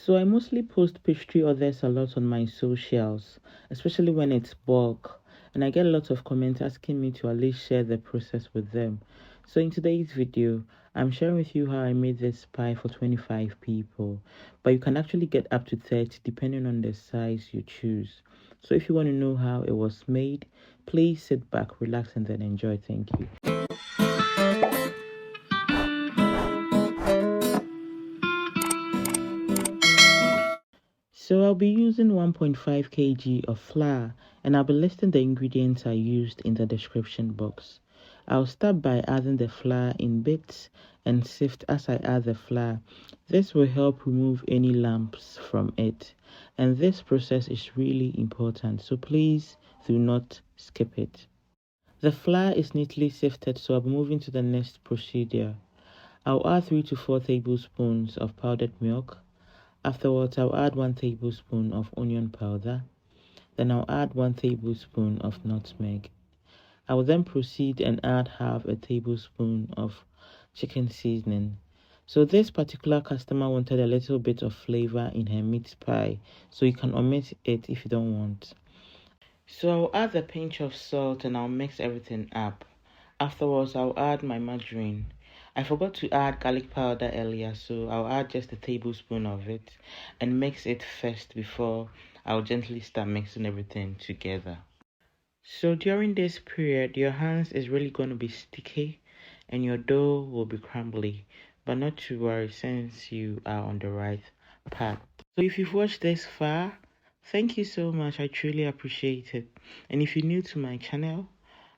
So I mostly post pastry orders a lot on my socials, especially when it's bulk, and I get a lot of comments asking me to at least share the process with them. So in today's video, I'm sharing with you how I made this pie for 25 people, but you can actually get up to 30 depending on the size you choose. So if you want to know how it was made, please sit back, relax, and then enjoy. Thank you. So I'll be using 1.5 kg of flour, and I'll be listing the ingredients I used in the description box. I'll start by adding the flour in bits and sift as I add the flour. This will help remove any lumps from it, and this process is really important, so please do not skip it. The flour is neatly sifted, so I'll be moving to the next procedure. I'll add 3 to 4 tablespoons of powdered milk. Afterwards, I'll add 1 tablespoon of onion powder. Then I'll add 1 tablespoon of nutmeg. I will then proceed and add half a tablespoon of chicken seasoning. So this particular customer wanted a little bit of flavor in her meat pie, so you can omit it if you don't want. So I'll add a pinch of salt and I'll mix everything up. Afterwards, I'll add my margarine. I forgot to add garlic powder earlier, so I'll add just a tablespoon of it and mix it first before I'll gently start mixing everything together. So during this period, your hands is really going to be sticky and your dough will be crumbly, but not to worry since you are on the right path. So if you've watched this far, thank you so much. I truly appreciate it. And if you're new to my channel,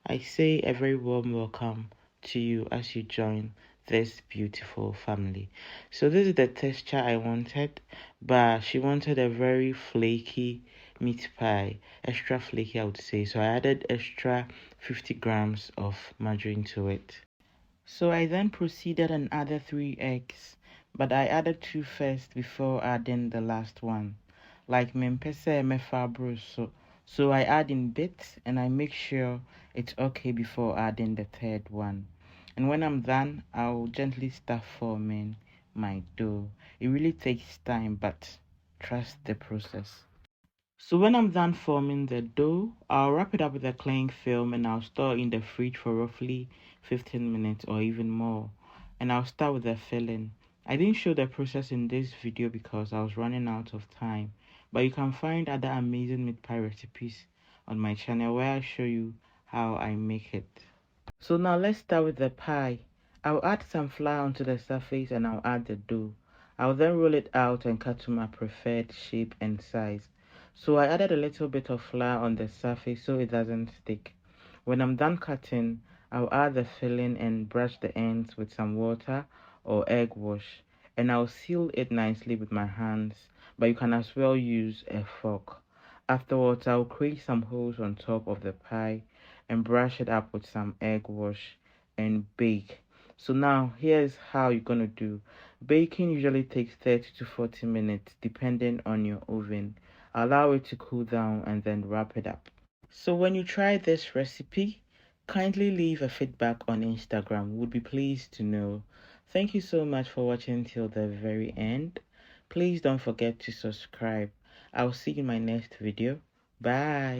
I say a very warm welcome to you as you join this beautiful family. So this is the texture I wanted, but she wanted a very flaky meat pie, extra flaky I would say. So I added extra 50 grams of margarine to it. So I then proceeded and added 3 eggs, but I added 2 first before adding the last one. Like mempese mefabro so I add in bits and I make sure it's okay before adding the third one. And when I'm done, I'll gently start forming my dough. It really takes time, but trust the process. So when I'm done forming the dough, I'll wrap it up with a cling film and I'll store in the fridge for roughly 15 minutes or even more. And I'll start with the filling. I didn't show the process in this video because I was running out of time, but you can find other amazing meat pie recipes on my channel where I show you how I make it. So now let's start with the pie. I'll add some flour onto the surface and I'll add the dough. I'll then roll it out and cut to my preferred shape and size. So I added a little bit of flour on the surface so it doesn't stick. When I'm done cutting, I'll add the filling and brush the ends with some water or egg wash. And I'll seal it nicely with my hands, but you can as well use a fork. Afterwards, I'll create some holes on top of the pie and brush it up with some egg wash and bake. So now here's how you're gonna do. Baking usually takes 30 to 40 minutes depending on your oven. Allow it to cool down and then wrap it up. So when you try this recipe, kindly leave a feedback on Instagram. Would be pleased to know. Thank you so much for watching till the very end. Please don't forget to subscribe. I'll see you in my next video. Bye.